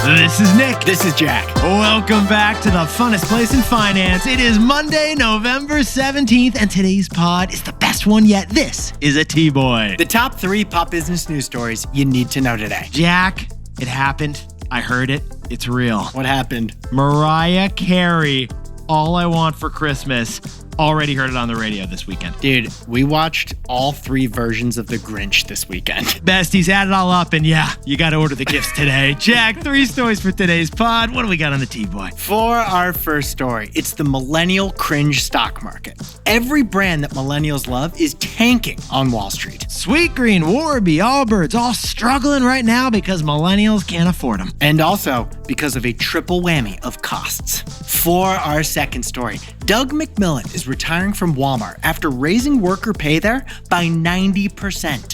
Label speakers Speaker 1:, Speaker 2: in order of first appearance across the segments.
Speaker 1: This is Nick.
Speaker 2: This is Jack.
Speaker 1: Welcome back to the funnest place in finance. It is Monday, November 17th, and today's pod is the best one yet. This is a T-Boy.
Speaker 2: The top 3 pop business news stories you need to know today.
Speaker 1: Jack, it happened. I heard it. It's real.
Speaker 2: What happened?
Speaker 1: Mariah Carey, All I Want for Christmas. Already heard it on the radio this weekend.
Speaker 2: Dude, we watched all 3 versions of The Grinch this weekend.
Speaker 1: Besties, add it all up, and yeah, you got to order the gifts today. Jack, 3 stories for today's pod. What do we got on the T-Boy?
Speaker 2: For our first story, it's the Millennial Cringe stock market. Every brand that millennials love is tanking on Wall Street.
Speaker 1: Sweetgreen, Warby, Allbirds, all struggling right now because millennials can't afford them.
Speaker 2: And also because of a triple whammy of costs. For our second story, Doug McMillon is retiring from Walmart after raising worker pay there by 90%.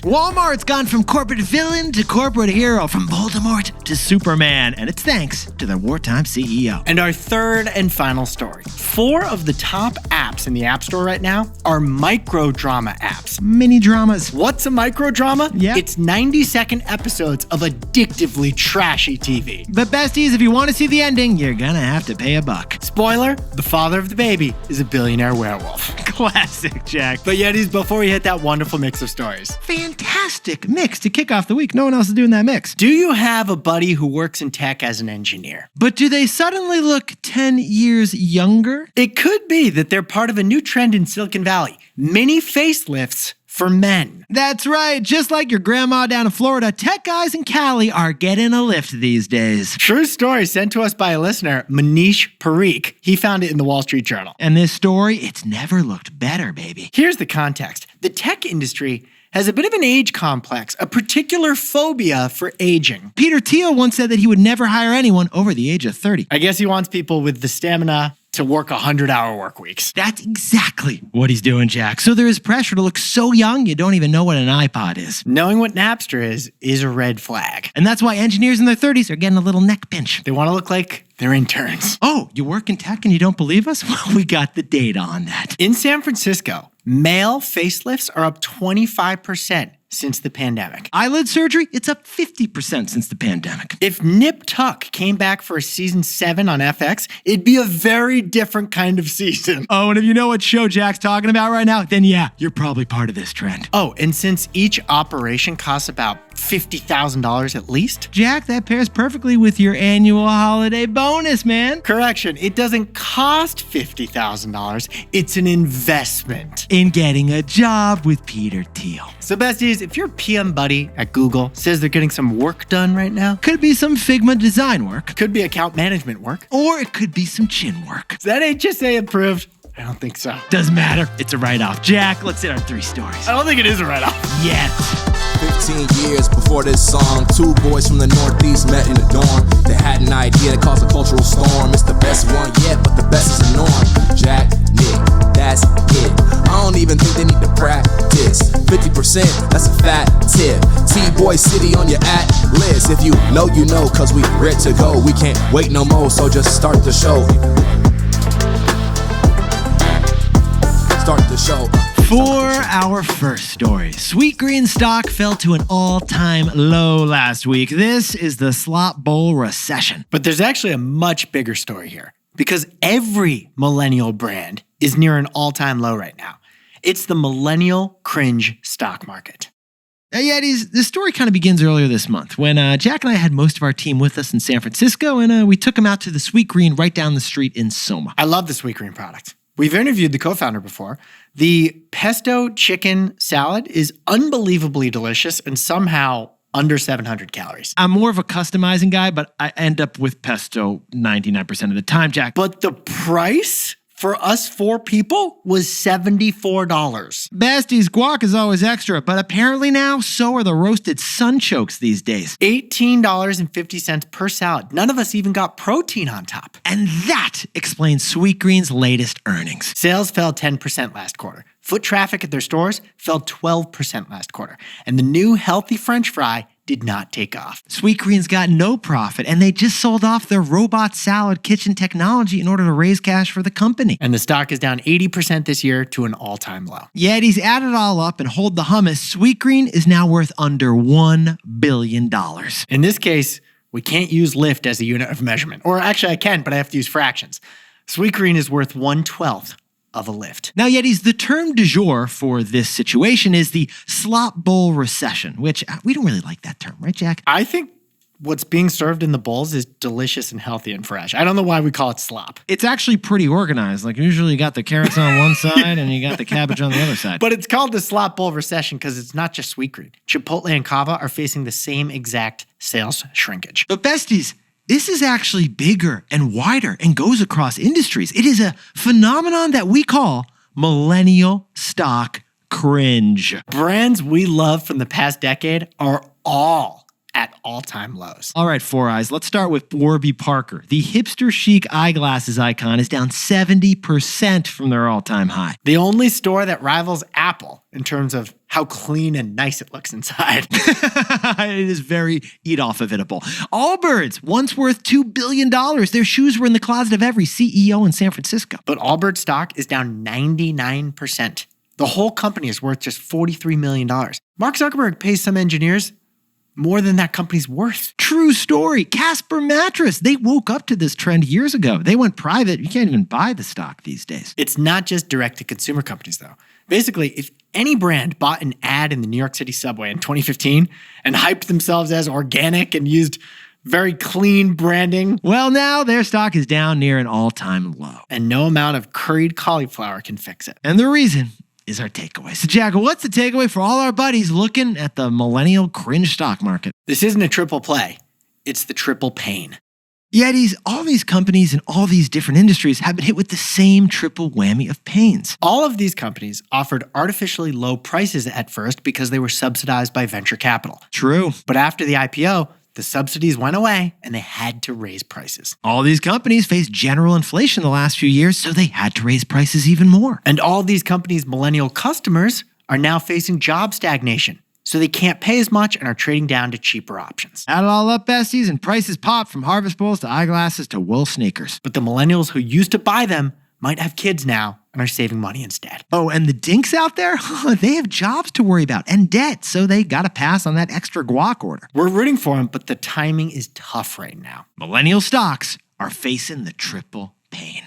Speaker 1: Walmart's gone from corporate villain to corporate hero, from Voldemort to Superman, and it's thanks to their wartime CEO.
Speaker 2: And our third and final story. 4 of the top apps in the App Store right now are microdrama apps.
Speaker 1: Mini dramas.
Speaker 2: What's a microdrama?
Speaker 1: Yeah.
Speaker 2: It's 90-second episodes of addictively trashy TV.
Speaker 1: But besties, if you want to see the ending, you're gonna have to pay $1.
Speaker 2: Spoiler, the father of the baby is a billionaire werewolf.
Speaker 1: Classic, Jack.
Speaker 2: But Yetis, before we hit that wonderful mix of stories.
Speaker 1: Fantastic mix to kick off the week. No one else is doing that mix.
Speaker 2: Do you have a buddy who works in tech as an engineer?
Speaker 1: But do they suddenly look 10 years younger?
Speaker 2: It could be that they're part of a new trend in Silicon Valley. Mini facelifts for men.
Speaker 1: That's right. Just like your grandma down in Florida, tech guys in Cali are getting a lift these days.
Speaker 2: True story sent to us by a listener, Manish Parikh. He found it in the Wall Street Journal.
Speaker 1: And this story, it's never looked better, baby.
Speaker 2: Here's the context. The tech industry has a bit of an age complex, a particular phobia for aging.
Speaker 1: Peter Thiel once said that he would never hire anyone over the age of 30.
Speaker 2: I guess he wants people with the stamina to work 100-hour work weeks.
Speaker 1: That's exactly what he's doing, Jack. So there is pressure to look so young, you don't even know what an iPod is.
Speaker 2: Knowing what Napster is a red flag.
Speaker 1: And that's why engineers in their 30s are getting a little neck pinch.
Speaker 2: They want to look like they're interns.
Speaker 1: Oh, you work in tech and you don't believe us? Well, we got the data on that.
Speaker 2: In San Francisco, male facelifts are up 25% since the pandemic.
Speaker 1: Eyelid surgery, it's up 50% since the pandemic.
Speaker 2: If Nip Tuck came back for season 7 on FX, it'd be a very different kind of season.
Speaker 1: Oh, and if you know what show Jack's talking about right now, then yeah, you're probably part of this trend.
Speaker 2: Oh, and since each operation costs about $50,000 at least.
Speaker 1: Jack, that pairs perfectly with your annual holiday bonus, man.
Speaker 2: Correction, it doesn't cost $50,000. It's an investment
Speaker 1: in getting a job with Peter Thiel.
Speaker 2: So besties, if your PM buddy at Google says they're getting some work done right now,
Speaker 1: could be some Figma design work,
Speaker 2: could be account management work,
Speaker 1: or it could be some chin work.
Speaker 2: Is that HSA approved? I don't think so.
Speaker 1: Doesn't matter. It's a write-off. Jack, let's hit our 3 stories.
Speaker 2: I don't think it is a write-off.
Speaker 1: Yet.
Speaker 3: 15 years before this song, 2 boys from the Northeast met in the dorm. They had an idea that caused a cultural storm. It's the best one yet, but the best is the norm. Jack, Nick, that's it. I don't even think they need to practice. 50%, that's a fat tip. T-Boy City on your at list. If you know, you know, cause we ready to go. We can't wait no more, so just start the show. Start the show.
Speaker 1: For our first story, Sweetgreen stock fell to an all-time low last week. This is the slop bowl recession.
Speaker 2: But there's actually a much bigger story here, because every millennial brand is near an all-time low right now. It's the Millennial Cringe stock market.
Speaker 1: Yetis, this story kind of begins earlier this month when Jack and I had most of our team with us in San Francisco, and we took them out to the Sweetgreen right down the street in Soma.
Speaker 2: I love the Sweetgreen product. We've interviewed the co-founder before. The pesto chicken salad is unbelievably delicious and somehow under 700 calories.
Speaker 1: I'm more of a customizing guy, but I end up with pesto 99% of the time, Jack.
Speaker 2: But the price for us 4 people was $74.
Speaker 1: Besties, guac is always extra, but apparently now so are the roasted sunchokes these days.
Speaker 2: $18.50 per salad. None of us even got protein on top.
Speaker 1: And that explains Sweetgreen's latest earnings.
Speaker 2: Sales fell 10% last quarter. Foot traffic at their stores fell 12% last quarter. And the new healthy French fry did not take off.
Speaker 1: Sweetgreen's got no profit, and they just sold off their robot salad kitchen technology in order to raise cash for the company.
Speaker 2: And the stock is down 80% this year to an all-time low.
Speaker 1: Yetis, add it all up and hold the hummus. Sweetgreen is now worth under $1 billion.
Speaker 2: In this case, We can't use lift as a unit of measurement. Or actually I can, but I have to use fractions. Sweetgreen is worth 1/12 of a lift.
Speaker 1: Now, Yetis, the term du jour for this situation is the slop bowl recession, which we don't really like that term, right, Jack?
Speaker 2: I think what's being served in the bowls is delicious and healthy and fresh. I don't know why we call it slop.
Speaker 1: It's actually pretty organized. Like usually you got the carrots on one side and you got the cabbage on the other side.
Speaker 2: But it's called the slop bowl recession because it's not just Sweetgreen. Chipotle and Cava are facing the same exact sales shrinkage.
Speaker 1: But besties, this is actually bigger and wider and goes across industries. It is a phenomenon that we call millennial stock cringe.
Speaker 2: Brands we love from the past decade are all at all-time lows.
Speaker 1: All right, Four Eyes, let's start with Warby Parker. The hipster chic eyeglasses icon is down 70% from their all-time high.
Speaker 2: The only store that rivals Apple in terms of how clean and nice it looks inside.
Speaker 1: It is very eat-off-of-itable. Allbirds, once worth $2 billion. Their shoes were in the closet of every CEO in San Francisco.
Speaker 2: But Allbirds stock is down 99%. The whole company is worth just $43 million. Mark Zuckerberg pays some engineers more than that company's worth.
Speaker 1: True story. Casper Mattress. They woke up to this trend years ago. They went private. You can't even buy the stock these days.
Speaker 2: It's not just direct-to-consumer companies, though. Basically, if any brand bought an ad in the New York City subway in 2015 and hyped themselves as organic and used very clean branding,
Speaker 1: well, now their stock is down near an all-time low.
Speaker 2: And no amount of curried cauliflower can fix it.
Speaker 1: And the reason is our takeaway. So, Jack, what's the takeaway for all our buddies looking at the millennial cringe stock market?
Speaker 2: This isn't a triple play. It's the triple pain.
Speaker 1: Yetis, all these companies in all these different industries have been hit with the same triple whammy of pains.
Speaker 2: All of these companies offered artificially low prices at first because they were subsidized by venture capital.
Speaker 1: True.
Speaker 2: But after the IPO, the subsidies went away and they had to raise prices.
Speaker 1: All these companies faced general inflation the last few years, so they had to raise prices even more.
Speaker 2: And all these companies' millennial customers are now facing job stagnation, so they can't pay as much and are trading down to cheaper options.
Speaker 1: Add it all up, besties, and prices pop from harvest bowls to eyeglasses to wool sneakers.
Speaker 2: But the millennials who used to buy them might have kids now and are saving money instead.
Speaker 1: Oh, and the dinks out there, they have jobs to worry about and debt, so they got to pass on that extra guac order.
Speaker 2: We're rooting for them, but the timing is tough right now.
Speaker 1: Millennial stocks are facing the triple pain.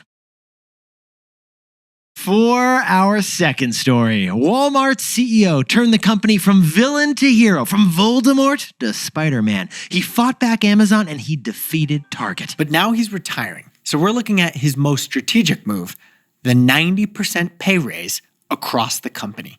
Speaker 1: For our second story, Walmart's CEO turned the company from villain to hero, from Voldemort to Spiderman. He fought back Amazon and he defeated Target.
Speaker 2: But now he's retiring, so we're looking at his most strategic move, the 90% pay raise across the company.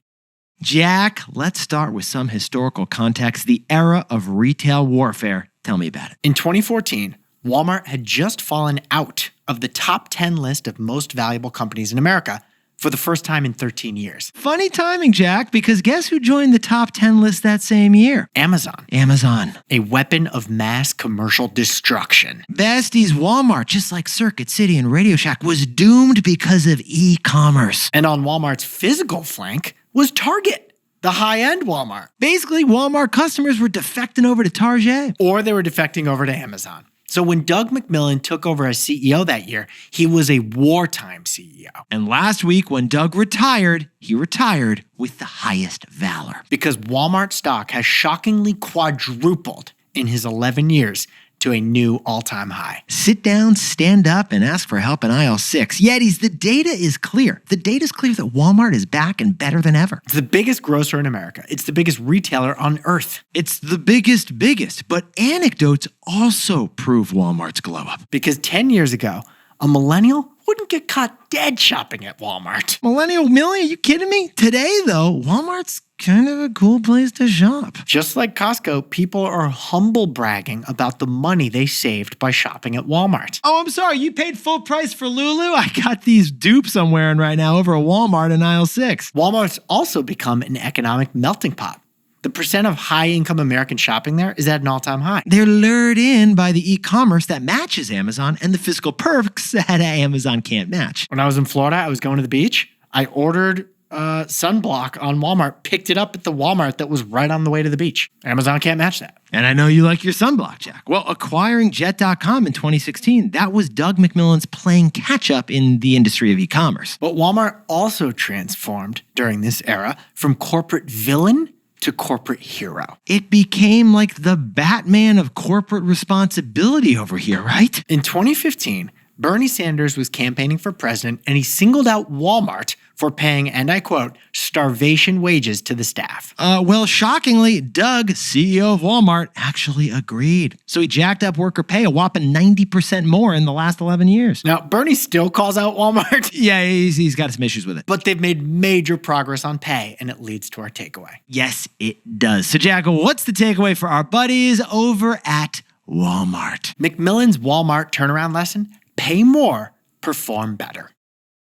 Speaker 1: Jack, let's start with some historical context, the era of retail warfare. Tell me about it.
Speaker 2: In 2014, Walmart had just fallen out of the top 10 list of most valuable companies in America for the first time in 13 years.
Speaker 1: Funny timing, Jack, because guess who joined the top 10 list that same year?
Speaker 2: Amazon.
Speaker 1: Amazon.
Speaker 2: A weapon of mass commercial destruction.
Speaker 1: Besties, Walmart, just like Circuit City and Radio Shack, was doomed because of e-commerce.
Speaker 2: And on Walmart's physical flank was Target, the high-end Walmart.
Speaker 1: Basically, Walmart customers were defecting over to Target.
Speaker 2: Or they were defecting over to Amazon. So when Doug McMillon took over as CEO that year, he was a wartime CEO.
Speaker 1: And last week, when Doug retired, he retired with the highest valor.
Speaker 2: Because Walmart stock has shockingly quadrupled in his 11 years to a new all-time high.
Speaker 1: Sit down, stand up, and ask for help in aisle 6. Yetis, the data is clear. The data is clear that Walmart is back and better than ever.
Speaker 2: It's the biggest grocer in America. It's the biggest retailer on earth.
Speaker 1: It's the biggest, but anecdotes also prove Walmart's glow up.
Speaker 2: Because 10 years ago, a millennial wouldn't get caught dead shopping at Walmart.
Speaker 1: Millennial Millie, are you kidding me? Today, though, Walmart's kind of a cool place to shop.
Speaker 2: Just like Costco, people are humble bragging about the money they saved by shopping at Walmart.
Speaker 1: Oh, I'm sorry, you paid full price for Lulu? I got these dupes I'm wearing right now over at Walmart in aisle 6.
Speaker 2: Walmart's also become an economic melting pot. The percent of high-income Americans shopping there is at an all-time high.
Speaker 1: They're lured in by the e-commerce that matches Amazon and the physical perks that Amazon can't match.
Speaker 2: When I was in Florida, I was going to the beach. I ordered sunblock on Walmart, picked it up at the Walmart that was right on the way to the beach. Amazon can't match that.
Speaker 1: And I know you like your sunblock, Jack. Well, acquiring Jet.com in 2016, that was Doug McMillon's playing catch-up in the industry of e-commerce.
Speaker 2: But Walmart also transformed during this era from corporate villain to corporate hero.
Speaker 1: It became like the Batman of corporate responsibility over here, right?
Speaker 2: In 2015, Bernie Sanders was campaigning for president, and he singled out Walmart for paying, and I quote, starvation wages to the staff.
Speaker 1: Well, shockingly, Doug, CEO of Walmart, actually agreed. So he jacked up worker pay a whopping 90% more in the last 11 years.
Speaker 2: Now, Bernie still calls out Walmart.
Speaker 1: Yeah, he's got some issues with it.
Speaker 2: But they've made major progress on pay, and it leads to our takeaway.
Speaker 1: Yes, it does. So, Jack, what's the takeaway for our buddies over at Walmart?
Speaker 2: Macmillan's Walmart turnaround lesson: pay more, perform better.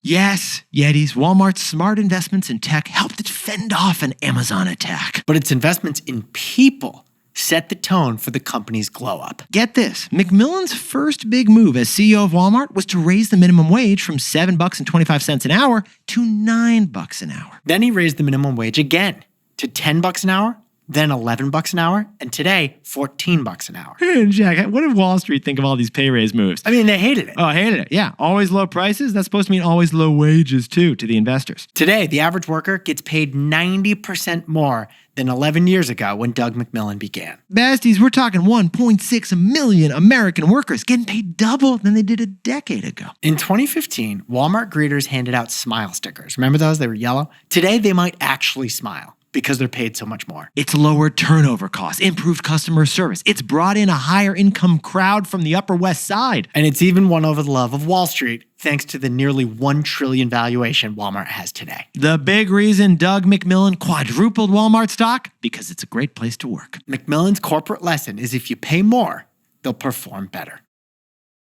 Speaker 1: Yes, Yetis, Walmart's smart investments in tech helped it fend off an Amazon attack.
Speaker 2: But its investments in people set the tone for the company's glow up.
Speaker 1: Get this, Macmillan's first big move as CEO of Walmart was to raise the minimum wage from $7.25 an hour to $9 an hour.
Speaker 2: Then he raised the minimum wage again to $10 an hour, then $11 an hour, and today, $14 an hour.
Speaker 1: Jack, what did Wall Street think of all these pay raise moves?
Speaker 2: I mean, they hated it.
Speaker 1: Oh, hated it. Yeah, always low prices. That's supposed to mean always low wages, too, to the investors.
Speaker 2: Today, the average worker gets paid 90% more than 11 years ago when Doug Macmillan began.
Speaker 1: Besties, we're talking 1.6 million American workers getting paid double than they did a decade ago.
Speaker 2: In 2015, Walmart greeters handed out smile stickers. Remember those? They were yellow. Today, they might actually smile because they're paid so much more.
Speaker 1: It's lowered turnover costs, improved customer service. It's brought in a higher income crowd from the Upper West Side.
Speaker 2: And it's even won over the love of Wall Street thanks to the nearly $1 trillion valuation Walmart has today.
Speaker 1: The big reason Doug Macmillan quadrupled Walmart stock? Because it's a great place to work.
Speaker 2: Macmillan's corporate lesson is if you pay more, they'll perform better.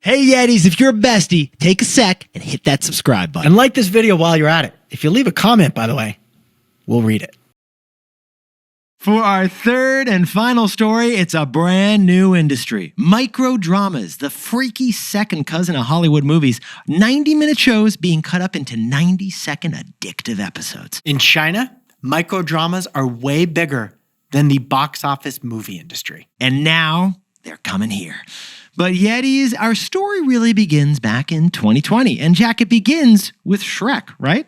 Speaker 1: Hey Yetis, if you're a bestie, take a sec and hit that subscribe button.
Speaker 2: And like this video while you're at it. If you leave a comment, by the way, we'll read it.
Speaker 1: For our third and final story, it's a brand new industry. Microdramas, the freaky second cousin of Hollywood movies. 90-minute shows being cut up into 90-second addictive episodes.
Speaker 2: In China, microdramas are way bigger than the box office movie industry.
Speaker 1: And now they're coming here. But Yetis, our story really begins back in 2020. And Jack, it begins with Shrek, right?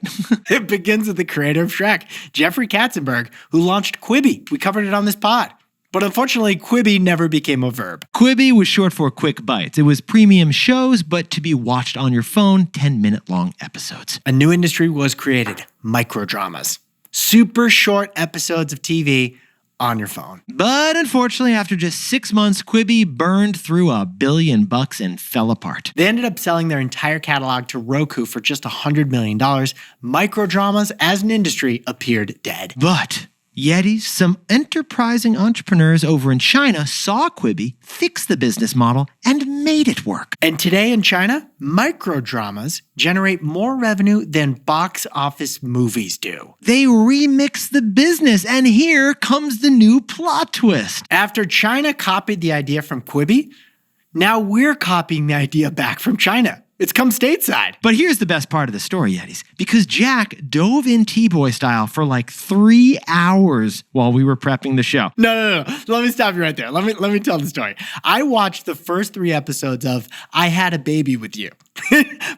Speaker 2: It begins with the creator of Shrek, Jeffrey Katzenberg, who launched Quibi. We covered it on this pod. But unfortunately, Quibi never became a verb.
Speaker 1: Quibi was short for Quick Bites. It was premium shows, but to be watched on your phone, 10-minute long episodes.
Speaker 2: A new industry was created, microdramas. Super short episodes of TV on your phone.
Speaker 1: But unfortunately, after just 6 months, Quibi burned through $1 billion and fell apart.
Speaker 2: They ended up selling their entire catalog to Roku for just $100 million. Microdramas as an industry appeared dead.
Speaker 1: But Yetis, some enterprising entrepreneurs over in China saw Quibi, fixed the business model, and made it work.
Speaker 2: And today in China, microdramas generate more revenue than box office movies do.
Speaker 1: They remix the business, and here comes the new plot twist.
Speaker 2: After China copied the idea from Quibi, now we're copying the idea back from China. It's come stateside.
Speaker 1: But here's the best part of the story, Yetis, because Jack dove in T-Boy style for like 3 hours while we were prepping the show.
Speaker 2: No. Let me stop you right there. Let me tell the story. I watched the first 3 episodes of I Had a Baby with You.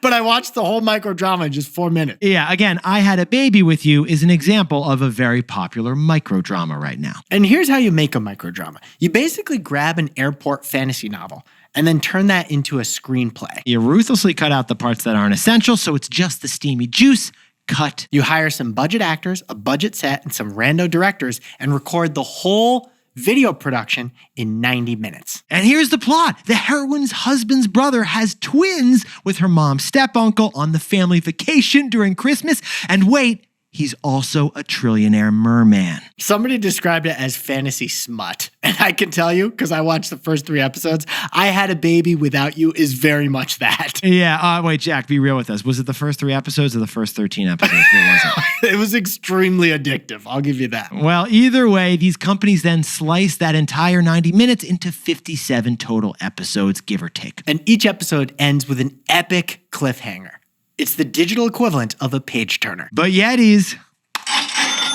Speaker 2: But I watched the whole microdrama in just 4 minutes.
Speaker 1: Yeah, again, I Had a Baby with You is an example of a very popular microdrama right now.
Speaker 2: And here's how you make a microdrama. You basically grab an airport fantasy novel and then turn that into a screenplay.
Speaker 1: You ruthlessly cut out the parts that aren't essential, so it's just the steamy juice. Cut.
Speaker 2: You hire some budget actors, a budget set, and some rando directors and record the whole video production in 90 minutes.
Speaker 1: And here's the plot. The heroine's husband's brother has twins with her mom's step-uncle on the family vacation during Christmas. And wait, he's also a trillionaire merman.
Speaker 2: Somebody described it as fantasy smut. And I can tell you, because I watched the first 3 episodes, I Had a Baby Without You is very much that.
Speaker 1: Yeah, wait, Jack, be real with us. Was it the first 3 episodes or the first 13 episodes? What was it?
Speaker 2: It was extremely addictive. I'll give you that.
Speaker 1: Well, either way, these companies then slice that entire 90 minutes into 57 total episodes, give or take.
Speaker 2: And each episode ends with an epic cliffhanger. It's the digital equivalent of a page turner.
Speaker 1: But Yetis,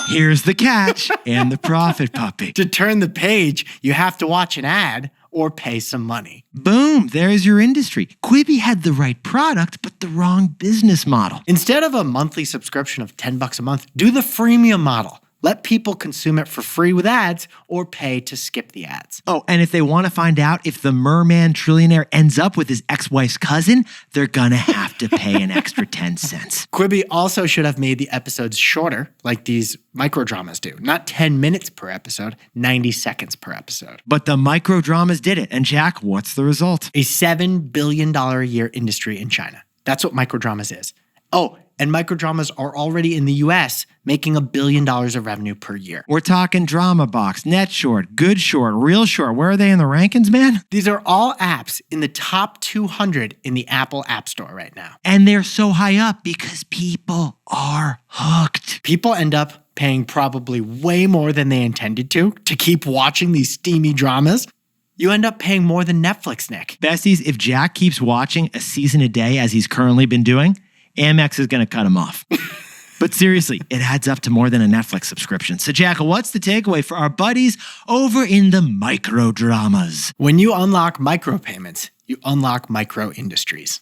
Speaker 1: here's the catch and the profit puppy.
Speaker 2: To turn the page, you have to watch an ad or pay some money.
Speaker 1: Boom, there's your industry. Quibi had the right product, but the wrong business model.
Speaker 2: Instead of a monthly subscription of $10 a month, do the freemium model. Let people consume it for free with ads or pay to skip the ads.
Speaker 1: Oh, and if they want to find out if the merman trillionaire ends up with his ex-wife's cousin, they're gonna have to pay an extra 10 cents.
Speaker 2: Quibi also should have made the episodes shorter, like these microdramas do. Not 10 minutes per episode, 90 seconds per episode.
Speaker 1: But the microdramas did it. And Jack, what's the result?
Speaker 2: A $7 billion a year industry in China. That's what microdramas is. Oh, and microdramas are already in the US, making $1 billion of revenue per year.
Speaker 1: We're talking Drama Box, Net Short, Good Short, Real Short. Where are they in the rankings, man?
Speaker 2: These are all apps in the top 200 in the Apple App Store right now.
Speaker 1: And they're so high up because people are hooked.
Speaker 2: People end up paying probably way more than they intended to keep watching these steamy dramas. You end up paying more than Netflix, Nick.
Speaker 1: Besties, if Jack keeps watching a season a day as he's currently been doing, Amex is going to cut him off. But seriously, it adds up to more than a Netflix subscription. So Jack, what's the takeaway for our buddies over in the microdramas?
Speaker 2: When you unlock micropayments, you unlock micro industries.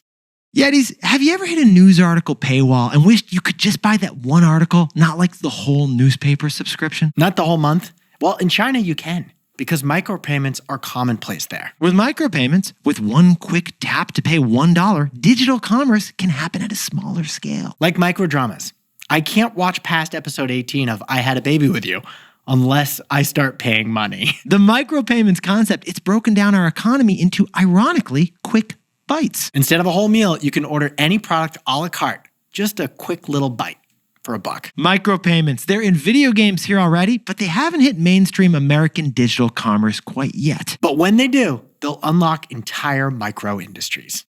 Speaker 1: Yetis, have you ever hit a news article paywall and wished you could just buy that one article, not like the whole newspaper subscription?
Speaker 2: Not the whole month? Well, in China, you can, because micropayments are commonplace there.
Speaker 1: With micropayments, with one quick tap to pay $1, digital commerce can happen at a smaller scale.
Speaker 2: Like microdramas. I can't watch past episode 18 of I Had a Baby with You unless I start paying money.
Speaker 1: The micropayments concept, it's broken down our economy into, ironically, quick bites.
Speaker 2: Instead of a whole meal, you can order any product a la carte, just a quick little bite for $1.
Speaker 1: Micropayments, they're in video games here already, but they haven't hit mainstream American digital commerce quite yet.
Speaker 2: But when they do, they'll unlock entire micro industries.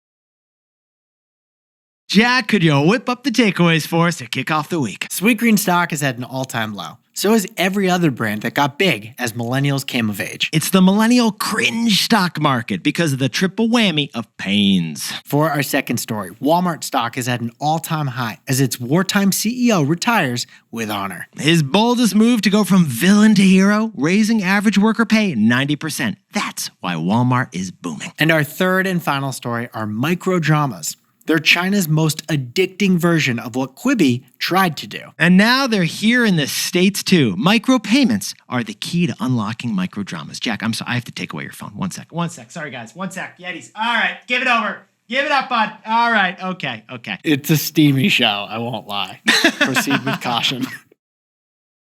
Speaker 1: Jack, could you whip up the takeaways for us to kick off the week?
Speaker 2: Sweetgreen stock is at an all-time low. So is every other brand that got big as millennials came of age.
Speaker 1: It's the millennial cringe stock market because of the triple whammy of pains.
Speaker 2: For our second story, Walmart stock is at an all-time high as its wartime CEO retires with honor.
Speaker 1: His boldest move to go from villain to hero, raising average worker pay 90%. That's why Walmart is booming.
Speaker 2: And our third and final story are microdramas. They're China's most addicting version of what Quibi tried to do.
Speaker 1: And now they're here in the States too. Micropayments are the key to unlocking microdramas. Jack, I'm sorry, I have to take away your phone. One sec. Sorry, guys. 1 sec. Yetis. All right, give it over. Give it up, bud. All right, okay.
Speaker 2: It's a steamy show, I won't lie. Proceed with caution.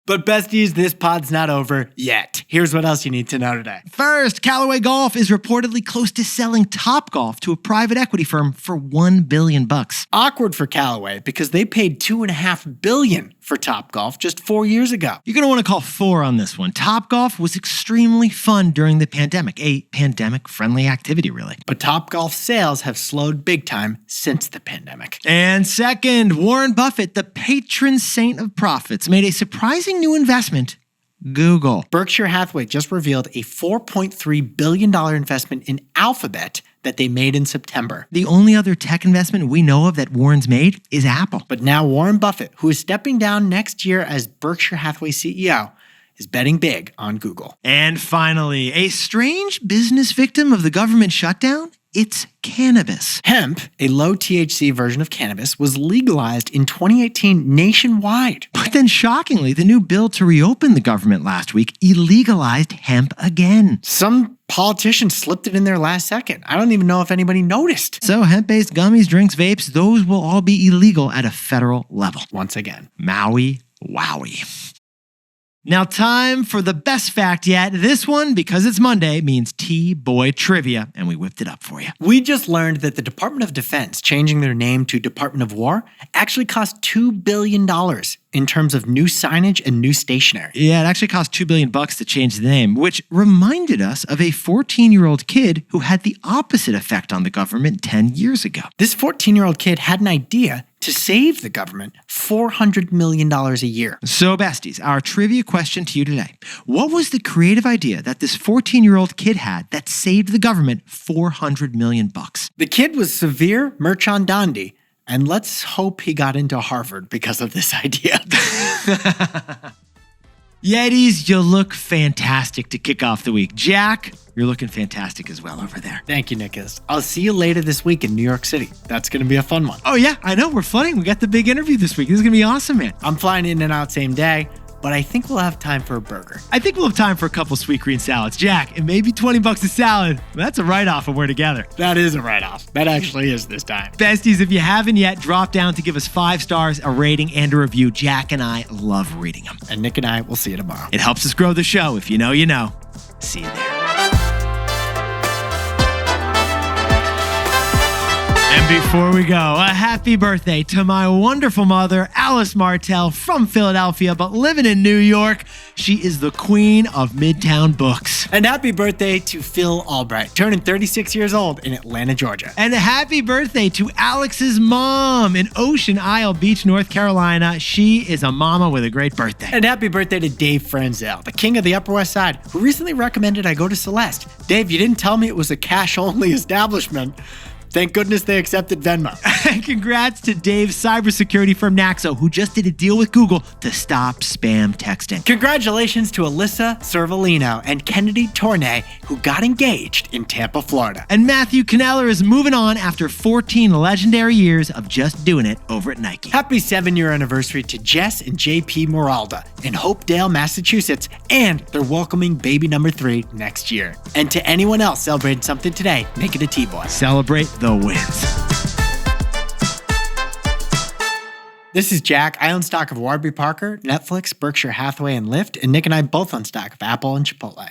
Speaker 2: But besties, this pod's not over yet. Here's what else you need to know today.
Speaker 1: First, Callaway Golf is reportedly close to selling Topgolf to a private equity firm for $1 billion.
Speaker 2: Awkward for Callaway because they paid $2.5 billion for Topgolf just 4 years ago.
Speaker 1: You're going to want to call 4 on this one. Topgolf was extremely fun during the pandemic, a pandemic-friendly activity, really.
Speaker 2: But Topgolf sales have slowed big time since the pandemic.
Speaker 1: And second, Warren Buffett, the patron saint of profits, made a surprising new investment, Google.
Speaker 2: Berkshire Hathaway just revealed a $4.3 billion investment in Alphabet that they made in September.
Speaker 1: The only other tech investment we know of that Warren's made is Apple.
Speaker 2: But now Warren Buffett, who is stepping down next year as Berkshire Hathaway CEO, is betting big on Google.
Speaker 1: And finally, a strange business victim of the government shutdown? It's cannabis.
Speaker 2: Hemp, a low THC version of cannabis, was legalized in 2018 nationwide.
Speaker 1: But then shockingly, the new bill to reopen the government last week illegalized hemp again.
Speaker 2: Some politicians slipped it in there last second. I don't even know if anybody noticed.
Speaker 1: So hemp-based gummies, drinks, vapes, those will all be illegal at a federal level.
Speaker 2: Once again.
Speaker 1: Maui, wowie. Now time for the best fact yet. This one, because it's Monday, means T-Boy Trivia, and we whipped it up for you.
Speaker 2: We just learned that the Department of Defense changing their name to Department of War actually cost $2 billion in terms of new signage and new stationery.
Speaker 1: Yeah, it actually cost $2 billion to change the name, which reminded us of a 14-year-old kid who had the opposite effect on the government 10 years ago.
Speaker 2: This 14-year-old kid had an idea to save the government $400 million a year.
Speaker 1: So, besties, our trivia question to you today. What was the creative idea that this 14-year-old kid had that saved the government $400 million?
Speaker 2: The kid was Severe Merchandandi, and let's hope he got into Harvard because of this idea.
Speaker 1: Yetis, you look fantastic to kick off the week. Jack, you're looking fantastic as well over there.
Speaker 2: Thank you, Nicholas. I'll see you later this week in New York City. That's going to be a fun one.
Speaker 1: Oh, yeah, I know. We're flying. We got the big interview this week. This is going to be awesome, man.
Speaker 2: I'm flying in and out same day. but I think we'll have time for a burger.
Speaker 1: I think we'll have time for a couple Sweetgreen salads. Jack, and maybe $20 a salad. That's a write-off when we're together.
Speaker 2: That is a write-off. That actually is this time.
Speaker 1: Besties, if you haven't yet, drop down to give us 5 stars, a rating, and a review. Jack and I love reading them.
Speaker 2: And Nick and I will see you tomorrow.
Speaker 1: It helps us grow the show. If you know, you know. See you there. And before we go, a happy birthday to my wonderful mother, Alice Martell, from Philadelphia, but living in New York. She is the queen of Midtown books.
Speaker 2: And happy birthday to Phil Albright, turning 36 years old in Atlanta, Georgia.
Speaker 1: And a happy birthday to Alex's mom in Ocean Isle Beach, North Carolina. She is a mama with a great birthday.
Speaker 2: And happy birthday to Dave Franzel, the king of the Upper West Side, who recently recommended I go to Celeste. Dave, you didn't tell me it was a cash-only establishment. Thank goodness they accepted Venmo.
Speaker 1: And congrats to Dave's cybersecurity firm Naxo, who just did a deal with Google to stop spam texting.
Speaker 2: Congratulations to Alyssa Cervellino and Kennedy Tournay, who got engaged in Tampa, Florida.
Speaker 1: And Matthew Canella is moving on after 14 legendary years of just doing it over at Nike.
Speaker 2: Happy 7-year anniversary to Jess and JP Moralda in Hopedale, Massachusetts, and they're welcoming baby number 3 next year. And to anyone else celebrating something today, make it a T-boy.
Speaker 1: Celebrate the wins.
Speaker 2: This is Jack. I own stock of Warby Parker, Netflix, Berkshire Hathaway, and Lyft, and Nick and I both own stock of Apple and Chipotle.